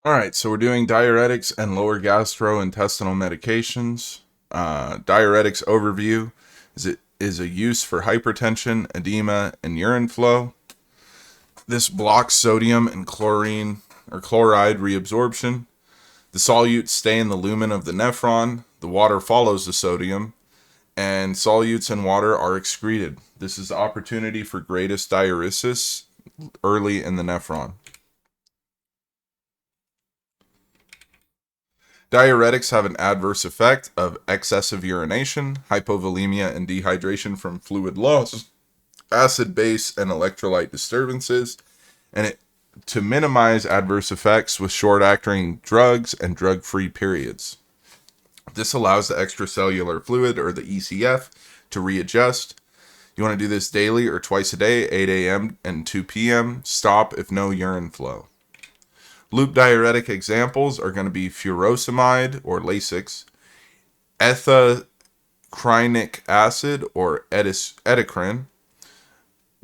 All right, so we're doing diuretics and lower gastrointestinal medications. Diuretics overview is a use for hypertension, edema, and urine flow. This blocks sodium and chlorine or chloride reabsorption. The solutes stay in the lumen of the nephron. The water follows the sodium, and solutes in water are excreted. This is the opportunity for greatest diuresis early in the nephron. Diuretics have an adverse effect of excessive urination, hypovolemia, and dehydration from fluid loss, acid base, and electrolyte disturbances, and to minimize adverse effects with short acting drugs and drug free periods. This allows the extracellular fluid, or the ECF, to readjust. You want to do this daily or twice a day, 8 a.m. and 2 p.m. Stop if no urine flow. Loop diuretic examples are going to be furosemide or Lasix, ethacrynic acid or edecrine,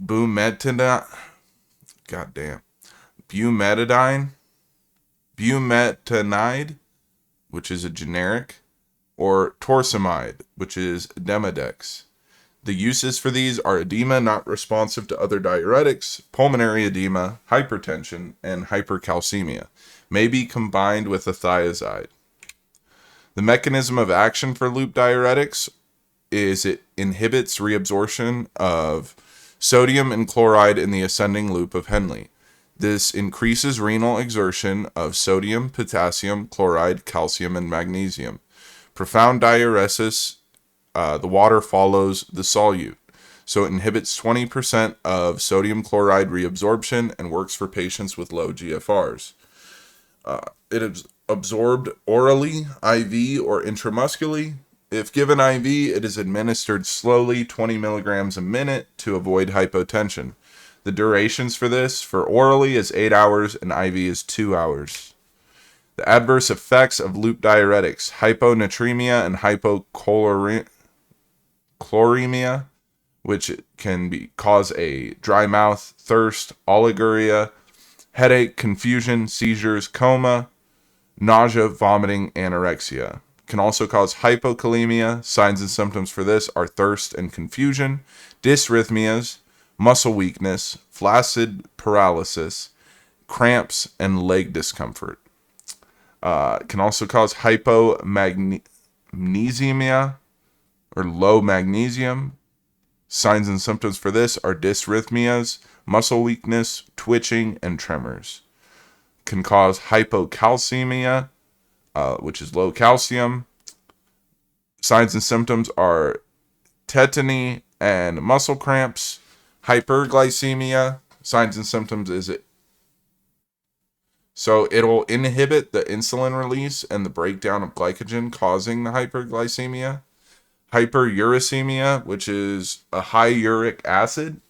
bumetanide, bumetadine, bumetanide, which is a generic, or torsemide, which is Demodex. The uses for these are edema not responsive to other diuretics, pulmonary edema, hypertension, and hypercalcemia. May be combined with a thiazide. The mechanism of action for loop diuretics is it inhibits reabsorption of sodium and chloride in the ascending loop of Henle. This increases renal exertion of sodium, potassium, chloride, calcium, and magnesium. Profound diuresis, the water follows the solute. So it inhibits 20% of sodium chloride reabsorption and works for patients with low GFRs. It is absorbed orally, IV, or intramuscularly. If given IV, it is administered slowly, 20 milligrams a minute, to avoid hypotension. The durations for this, for orally, is 8 hours and IV is 2 hours. The adverse effects of loop diuretics: hyponatremia and hypochloremia, which can cause a dry mouth, thirst, oliguria, headache, confusion, seizures, coma, nausea, vomiting, anorexia. Can also cause hypokalemia. Signs and symptoms for this are thirst and confusion, dysrhythmias, muscle weakness, flaccid paralysis, cramps, and leg discomfort. Can also cause hypomagnesemia or low magnesium. Signs and symptoms for this are dysrhythmias, muscle weakness, twitching, and tremors. Can cause hypocalcemia, which is low calcium. Signs and symptoms are tetany and muscle cramps. Hyperglycemia. Signs and symptoms is it'll inhibit the insulin release and the breakdown of glycogen, causing the hyperglycemia. Hyperuricemia, which is a high uric acid,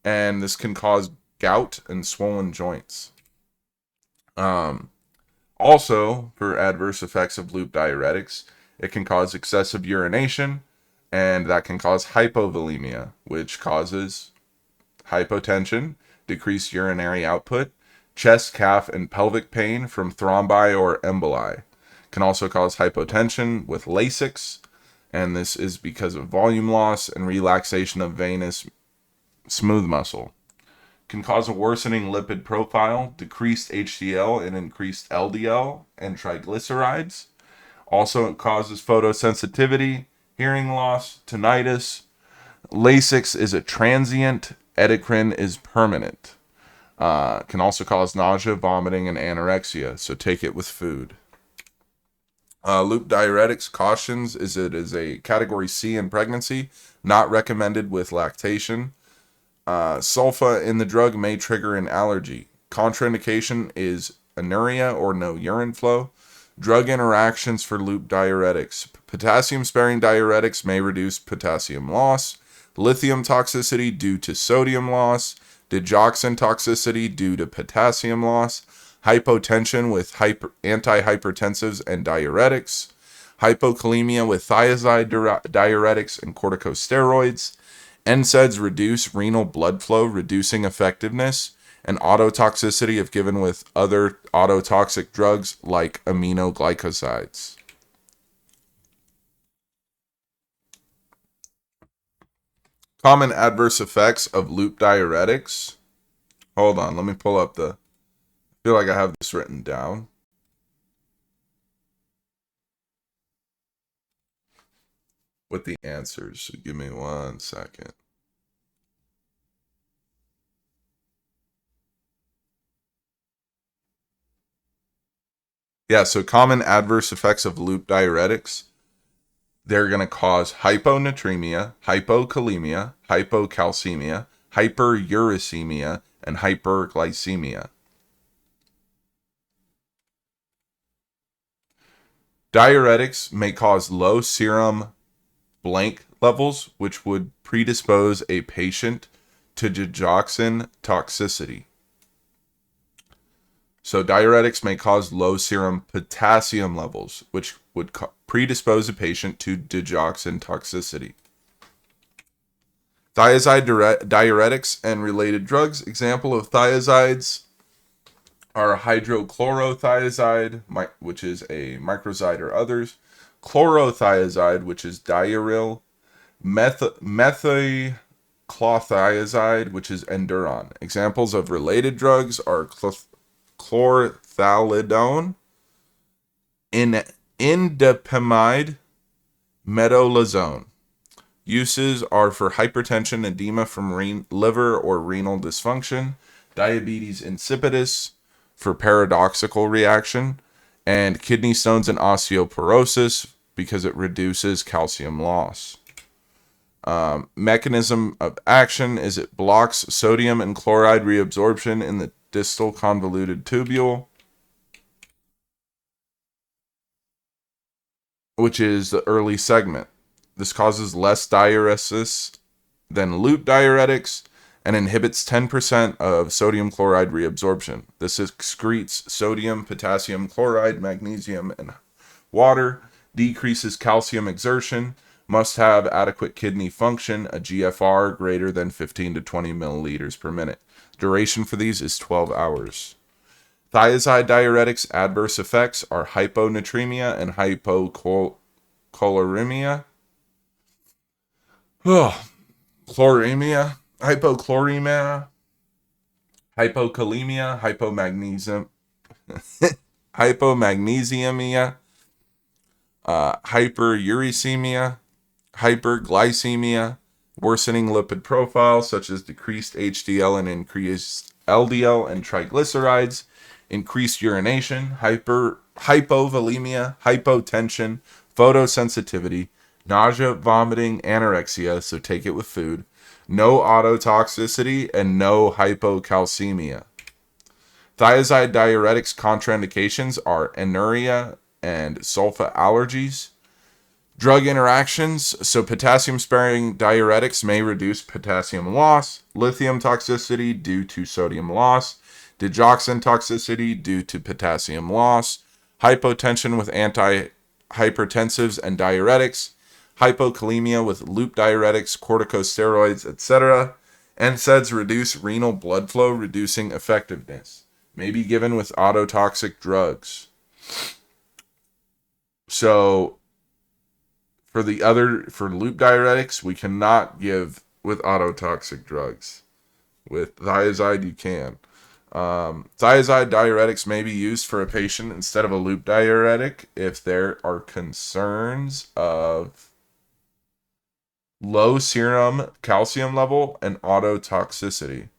and this can cause gout and swollen joints. Also, for adverse effects of loop diuretics, it can cause excessive urination, and that can cause hypovolemia, which causes hypotension, decreased urinary output, chest, calf, and pelvic pain from thrombi or emboli. Can also cause hypotension with Lasix, and this is because of volume loss and relaxation of venous smooth muscle. Can cause a worsening lipid profile, decreased HDL and increased LDL and triglycerides. Also, it causes photosensitivity, hearing loss, tinnitus. Lasix is a transient, edecrine is permanent. Can also cause nausea, vomiting, and anorexia, so take it with food. Loop diuretics cautions is it is a category C in pregnancy, not recommended with lactation. Sulfa in the drug may trigger an allergy. Contraindication is anuria or no urine flow. Drug interactions for loop diuretics: potassium sparing diuretics may reduce potassium loss, lithium toxicity due to sodium loss, digoxin toxicity due to potassium loss, hypotension with antihypertensives and diuretics, hypokalemia with thiazide diuretics and corticosteroids. NSAIDs reduce renal blood flow, reducing effectiveness, and ototoxicity if given with other ototoxic drugs like aminoglycosides. Common adverse effects of loop diuretics. Hold on, let me pull up I feel like I have this written down. With the answers. So give me 1 second. Yeah, so common adverse effects of loop diuretics. They're going to cause hyponatremia, hypokalemia, hypocalcemia, hyperuricemia, and hyperglycemia. Diuretics may cause low serum blank levels, which would predispose a patient to digoxin toxicity. So diuretics may cause low serum potassium levels, which would predispose a patient to digoxin toxicity. Thiazide diuretics and related drugs. Example of thiazides are hydrochlorothiazide, which is a microzide or others, chlorothiazide, which is diuryl, methylclothiazide, which is enduron. Examples of related drugs are chlorthalidone, indapamide, metolazone. Uses are for hypertension, edema from liver or renal dysfunction, diabetes insipidus for paradoxical reaction, and kidney stones and osteoporosis because it reduces calcium loss. Mechanism of action is it blocks sodium and chloride reabsorption in the distal convoluted tubule, which is the early segment. This causes less diuresis than loop diuretics and inhibits 10% of sodium chloride reabsorption. This excretes sodium, potassium chloride, magnesium, and water, decreases calcium exertion, must have adequate kidney function, a GFR greater than 15 to 20 milliliters per minute. Duration for these is 12 hours. Thiazide diuretics adverse effects are hyponatremia and hypochloremia. Chloremia, hypochloremia, hypokalemia, hypomagnesemia, hyperuricemia, hyperglycemia, worsening lipid profiles such as decreased HDL and increased LDL and triglycerides, increased urination, hypovolemia, hypotension, photosensitivity, nausea, vomiting, anorexia, so take it with food, no ototoxicity, and no hypocalcemia. Thiazide diuretics contraindications are anuria and sulfa allergies. Drug interactions, so potassium-sparing diuretics may reduce potassium loss, lithium toxicity due to sodium loss, digoxin toxicity due to potassium loss, hypotension with antihypertensives and diuretics, hypokalemia with loop diuretics, corticosteroids, etc. NSAIDs reduce renal blood flow, reducing effectiveness. May be given with ototoxic drugs. So for loop diuretics, we cannot give with ototoxic drugs. With thiazide, you can. Thiazide diuretics may be used for a patient instead of a loop diuretic if there are concerns of low serum calcium level and ototoxicity.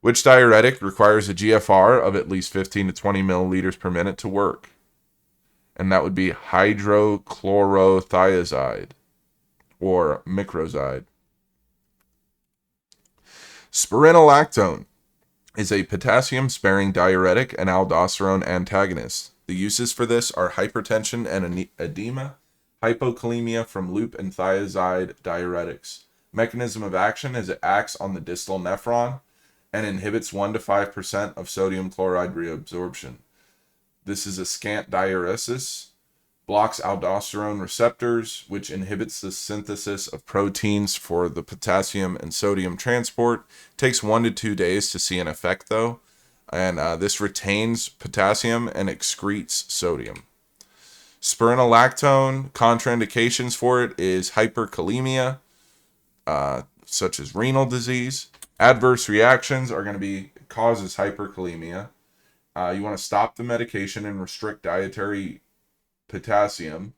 Which diuretic requires a GFR of at least 15 to 20 milliliters per minute to work? And that would be hydrochlorothiazide or microzide. Spironolactone is a potassium-sparing diuretic and aldosterone antagonist. The uses for this are hypertension and edema, hypokalemia from loop and thiazide diuretics. Mechanism of action is it acts on the distal nephron and inhibits 1 to 5% of sodium chloride reabsorption. This is a scant diuresis blocks aldosterone receptors, which inhibits the synthesis of proteins for the potassium and sodium transport. Takes 1 to 2 days to see an effect, though, and this retains potassium and excretes sodium. Spironolactone, contraindications for it is hyperkalemia, such as renal disease. Adverse reactions are going to be causes hyperkalemia. You want to stop the medication and restrict dietary potassium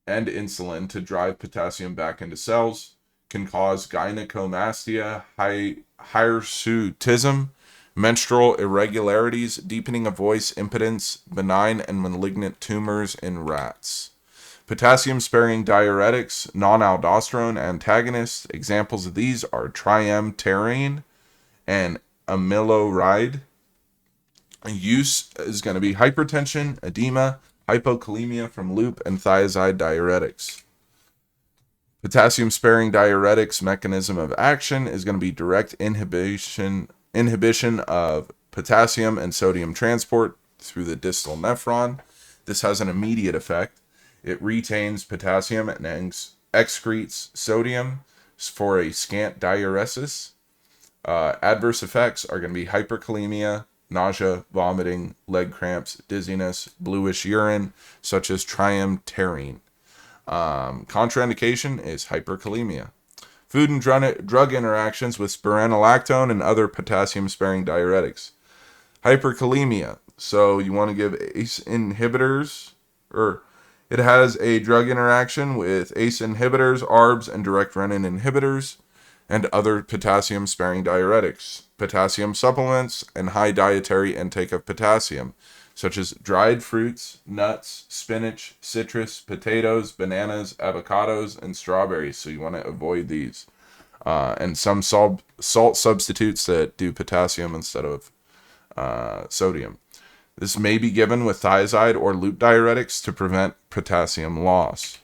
and insulin to drive potassium back into cells. Can cause gynecomastia, hirsutism, menstrual irregularities, deepening of voice, impotence, benign and malignant tumors in rats. Potassium-sparing diuretics, non-aldosterone antagonists. Examples of these are triamterene and amiloride. Use is going to be hypertension, edema, hypokalemia from loop, and thiazide diuretics. Potassium-sparing diuretics mechanism of action is going to be direct inhibition of potassium and sodium transport through the distal nephron. This has an immediate effect. It retains potassium and excretes sodium for a scant diuresis. Adverse effects are going to be hyperkalemia, nausea, vomiting, leg cramps, dizziness, bluish urine, such as triamterene. Contraindication is hyperkalemia. Food and drug interactions with spironolactone and other potassium-sparing diuretics. Hyperkalemia. So you want to give ACE inhibitors, or it has a drug interaction with ACE inhibitors, ARBs, and direct renin inhibitors, and other potassium-sparing diuretics. Potassium supplements and high dietary intake of potassium, such as dried fruits, nuts, spinach, citrus, potatoes, bananas, avocados, and strawberries. So you want to avoid these. And some salt substitutes that do potassium instead of sodium. This may be given with thiazide or loop diuretics to prevent potassium loss.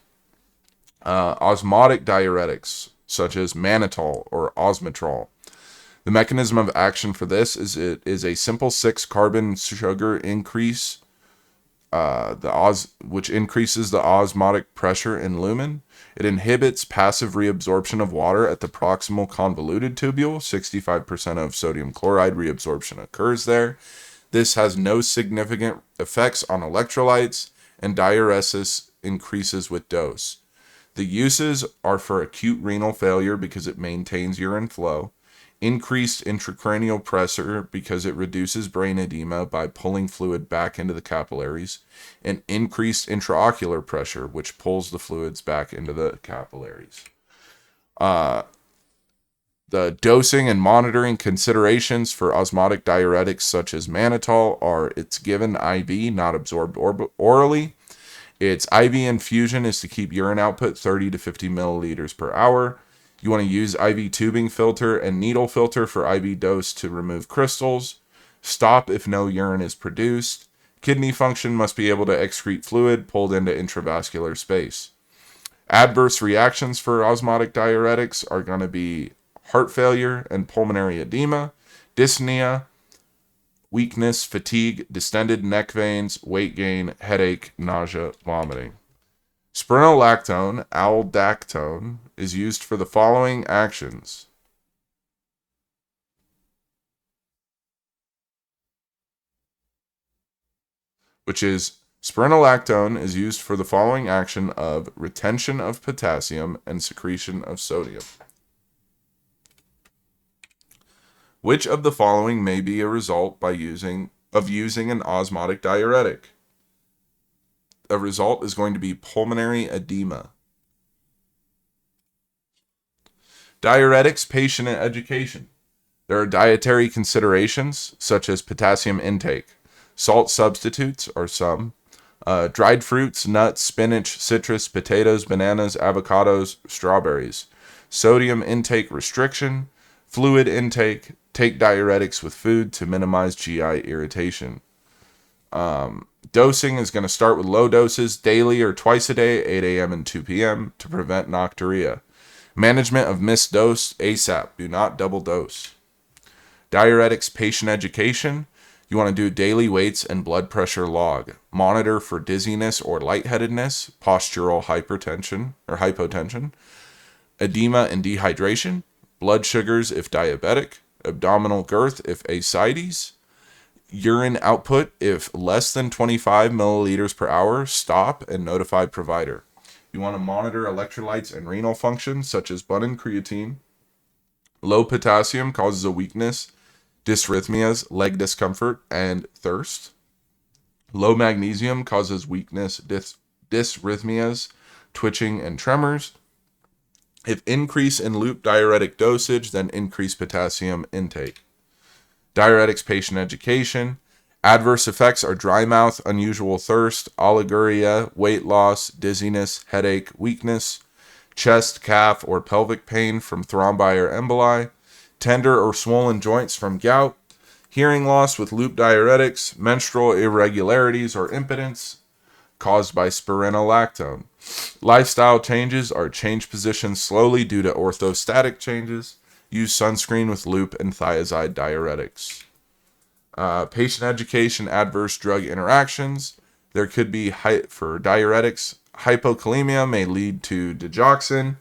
Osmotic diuretics, such as mannitol or osmotrol. The mechanism of action for this is it is a simple 6-carbon sugar increase, which increases the osmotic pressure in lumen. It inhibits passive reabsorption of water at the proximal convoluted tubule. 65% of sodium chloride reabsorption occurs there. This has no significant effects on electrolytes, and diuresis increases with dose. The uses are for acute renal failure because it maintains urine flow, increased intracranial pressure because it reduces brain edema by pulling fluid back into the capillaries, and increased intraocular pressure, which pulls the fluids back into the capillaries. The dosing and monitoring considerations for osmotic diuretics such as mannitol are it's given IV, not absorbed orally. Its IV infusion is to keep urine output 30 to 50 milliliters per hour. You want to use IV tubing filter and needle filter for IV dose to remove crystals. Stop if no urine is produced. Kidney function must be able to excrete fluid pulled into intravascular space. Adverse reactions for osmotic diuretics are going to be heart failure and pulmonary edema, dyspnea, weakness, fatigue, distended neck veins, weight gain, headache, nausea, vomiting. Spironolactone, aldactone, is used for the following actions. Which is, spironolactone is used for the following action of retention of potassium and secretion of sodium. Which of the following may be a result by using an osmotic diuretic? A result is going to be pulmonary edema. Diuretics patient education. There are dietary considerations such as potassium intake. Salt substitutes are some. Dried fruits, nuts, spinach, citrus, potatoes, bananas, avocados, strawberries. Sodium intake restriction. Fluid intake. Take diuretics with food to minimize GI irritation. Dosing is going to start with low doses daily or twice a day, 8 a.m. and 2 p.m. to prevent nocturia. Management of missed dose ASAP. Do not double dose. Diuretics patient education. You want to do daily weights and blood pressure log. Monitor for dizziness or lightheadedness, postural hypertension or hypotension, edema and dehydration, blood sugars if diabetic, abdominal girth if ascites, urine output if less than 25 milliliters per hour, stop and notify provider. You want to monitor electrolytes and renal function such as blood and creatine. Low potassium causes a weakness, dysrhythmias, leg discomfort, and thirst. Low magnesium causes weakness, dysrhythmias, twitching, and tremors. If increase in loop diuretic dosage, then increase potassium intake. Diuretics patient education. Adverse effects are dry mouth, unusual thirst, oliguria, weight loss, dizziness, headache, weakness, chest, calf, or pelvic pain from thrombi or emboli, tender or swollen joints from gout, hearing loss with loop diuretics, menstrual irregularities or impotence caused by spironolactone. Lifestyle changes are change position slowly due to orthostatic changes. Use sunscreen with loop and thiazide diuretics. Patient education, adverse drug interactions. There could be, for diuretics, hypokalemia may lead to digoxin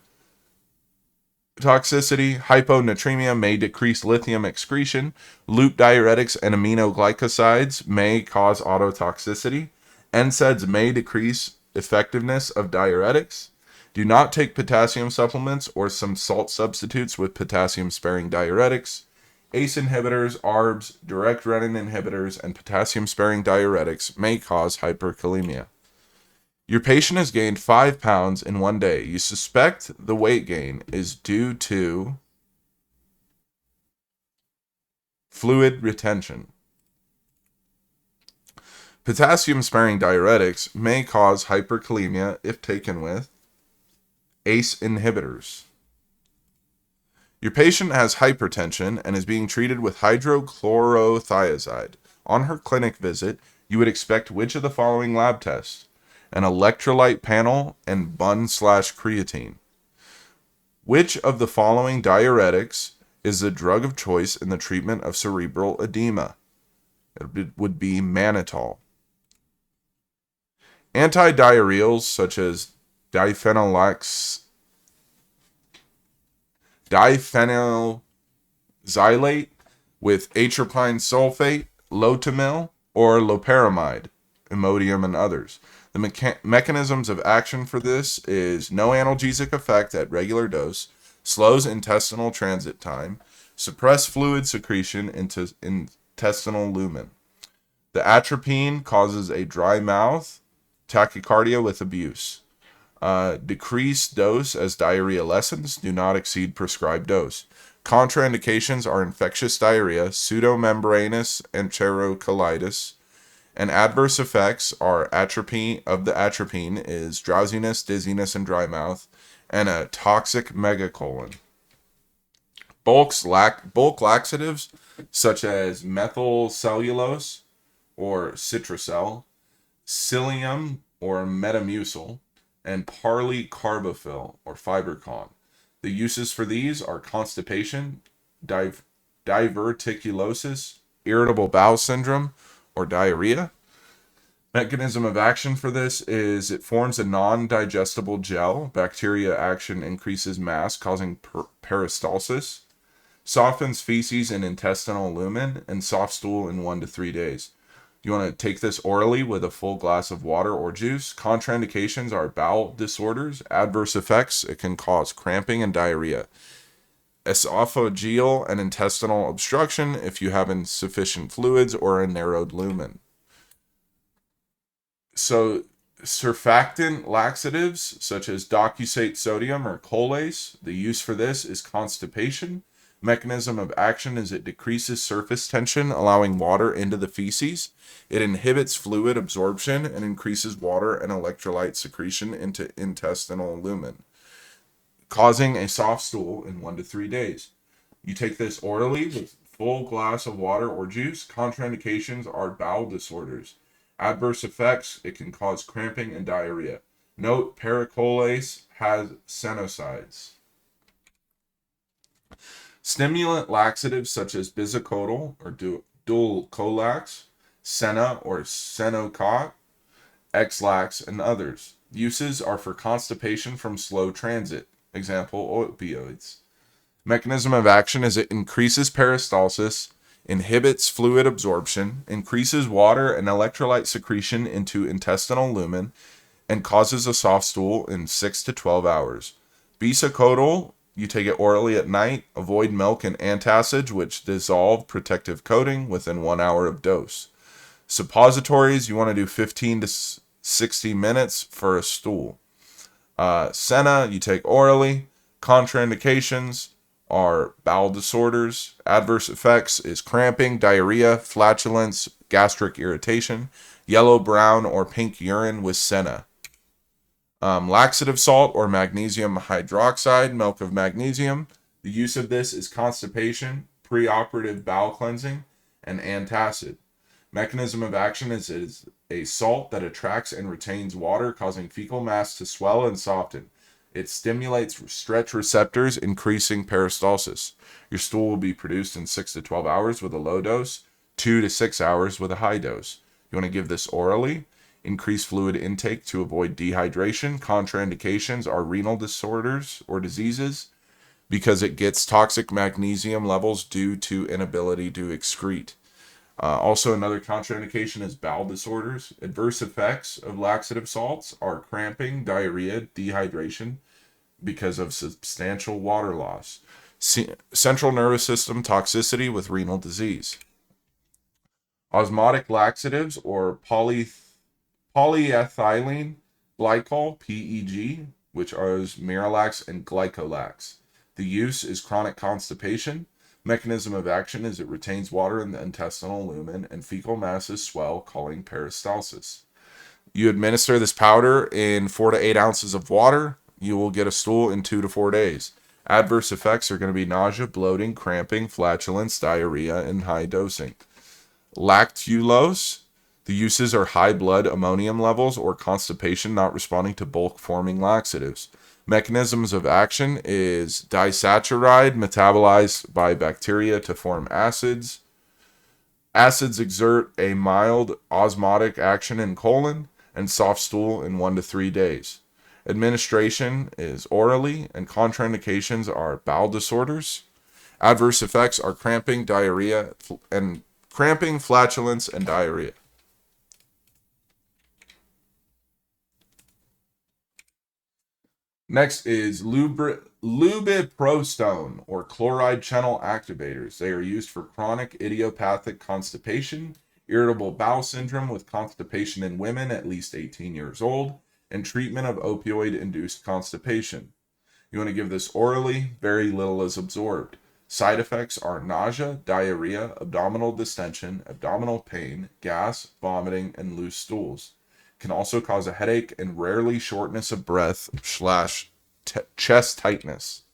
toxicity. Hyponatremia may decrease lithium excretion. Loop diuretics and aminoglycosides may cause autotoxicity. NSAIDs may decrease effectiveness of diuretics. Do not take potassium supplements or some salt substitutes with potassium-sparing diuretics. ACE inhibitors, ARBs, direct renin inhibitors, and potassium-sparing diuretics may cause hyperkalemia. Your patient has gained 5 pounds in one day. You suspect the weight gain is due to fluid retention. Potassium-sparing diuretics may cause hyperkalemia if taken with ACE inhibitors. Your patient has hypertension and is being treated with hydrochlorothiazide. On her clinic visit, you would expect which of the following lab tests? An electrolyte panel and bun/creatine. Which of the following diuretics is the drug of choice in the treatment of cerebral edema? It would be mannitol. Antidiarrheals such as diphenylxylate with atropine sulfate, Lotamil, or loperamide, Imodium, and others. The mechanisms of action for this is no analgesic effect at regular dose, slows intestinal transit time, suppress fluid secretion into intestinal lumen. The atropine causes a dry mouth, tachycardia with abuse. Decrease dose as diarrhea lessens. Do not exceed prescribed dose. Contraindications are infectious diarrhea, pseudomembranous enterocolitis, and adverse effects are atropine is drowsiness, dizziness, and dry mouth, and a toxic megacolon. Bulk laxatives such as methylcellulose or Citracel, psyllium or Metamucil, and Parley-Carbophyll or Fibercon. The uses for these are constipation, diverticulosis, irritable bowel syndrome, or diarrhea. Mechanism of action for this is it forms a non-digestible gel. Bacteria action increases mass, causing peristalsis. Softens feces in intestinal lumen and soft stool in 1 to 3 days. You want to take this orally with a full glass of water or juice. Contraindications are bowel disorders. Adverse effects, it can cause cramping and diarrhea. Esophageal and intestinal obstruction if you have insufficient fluids or a narrowed lumen. So surfactant laxatives such as docusate sodium or Colace, the use for this is constipation. Mechanism of action is it decreases surface tension, allowing water into the feces. It inhibits fluid absorption and increases water and electrolyte secretion into intestinal lumen, causing a soft stool in 1 to 3 days. You take this orally with full glass of water or juice. Contraindications are bowel disorders. Adverse effects, it can cause cramping and diarrhea. Note, Pericolace has senosides. Stimulant laxatives such as bisacodyl or Dulcolax, Senna or Senokot, X-Lax, and others. Uses are for constipation from slow transit. Example, opioids. Mechanism of action is it increases peristalsis, inhibits fluid absorption, increases water and electrolyte secretion into intestinal lumen, and causes a soft stool in 6 to 12 hours. Bisacodyl, you take it orally at night. Avoid milk and antacids, which dissolve protective coating within 1 hour of dose. Suppositories, you want to do 15 to 60 minutes for a stool. Senna, you take orally. Contraindications are bowel disorders. Adverse effects is cramping, diarrhea, flatulence, gastric irritation, yellow, brown, or pink urine with Senna. Laxative salt or magnesium hydroxide, milk of magnesium. The use of this is constipation, preoperative bowel cleansing, and antacid. Mechanism of action is a salt that attracts and retains water, causing fecal mass to swell and soften. It stimulates stretch receptors, increasing peristalsis. Your stool will be produced in 6 to 12 hours with a low dose, 2 to 6 hours with a high dose. You want to give this orally. Increase fluid intake to avoid dehydration. Contraindications are renal disorders or diseases because it gets toxic magnesium levels due to inability to excrete. Also, another contraindication is bowel disorders. Adverse effects of laxative salts are cramping, diarrhea, dehydration because of substantial water loss. Central nervous system toxicity with renal disease. Osmotic laxatives or polyethylene glycol, PEG, which are Miralax and Glycolax. The use is chronic constipation. Mechanism of action is it retains water in the intestinal lumen and fecal masses swell, causing peristalsis. You administer this powder in 4 to 8 ounces of water. You will get a stool in 2 to 4 days. Adverse effects are going to be nausea, bloating, cramping, flatulence, diarrhea, and high dosing. Lactulose. The uses are high blood ammonium levels or constipation not responding to bulk forming laxatives. Mechanisms of action is disaccharide metabolized by bacteria to form acids. Acids exert a mild osmotic action in colon and soft stool in 1 to 3 days. Administration is orally, and contraindications are bowel disorders. Adverse effects are cramping, flatulence, and diarrhea. Next is lubiprostone or chloride channel activators. They are used for chronic idiopathic constipation, irritable bowel syndrome with constipation in women at least 18 years old, and treatment of opioid-induced constipation. You want to give this orally. Very little is absorbed. Side effects are nausea, diarrhea, abdominal distension, abdominal pain, gas, vomiting, and loose stools. Can also cause a headache and rarely shortness of breath / chest tightness.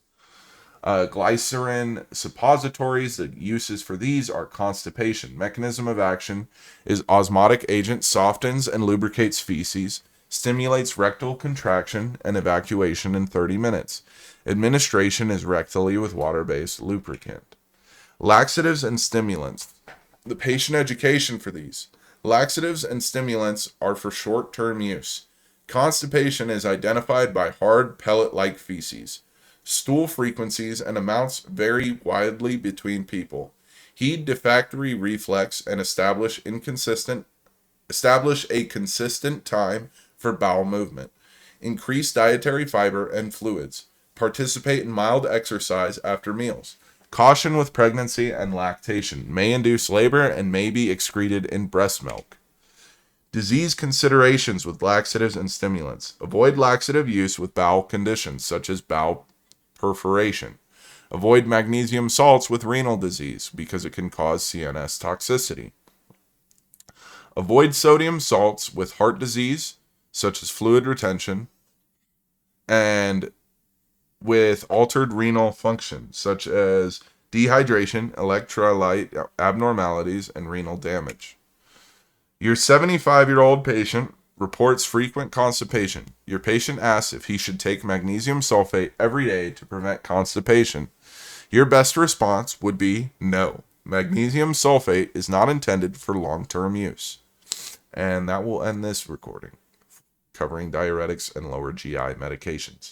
Glycerin suppositories, the uses for these are constipation. Mechanism of action is osmotic agent, softens and lubricates feces, stimulates rectal contraction and evacuation in 30 minutes. Administration is rectally with water-based lubricant. Laxatives and stimulants. The patient education for these. Laxatives and stimulants are for short-term use. Constipation is identified by hard pellet-like feces. Stool frequencies and amounts vary widely between people. Heed olfactory reflex and establish a consistent time for bowel movement. Increase dietary fiber and fluids. Participate in mild exercise after meals. Caution with pregnancy and lactation. May induce labor and may be excreted in breast milk. Disease considerations with laxatives and stimulants. Avoid laxative use with bowel conditions such as bowel perforation. Avoid magnesium salts with renal disease because it can cause CNS toxicity. Avoid sodium salts with heart disease such as fluid retention and with altered renal function, such as dehydration, electrolyte abnormalities, and renal damage. Your 75-year-old patient reports frequent constipation. Your patient asks if he should take magnesium sulfate every day to prevent constipation. Your best response would be no. Magnesium sulfate is not intended for long-term use. And that will end this recording covering diuretics and lower GI medications.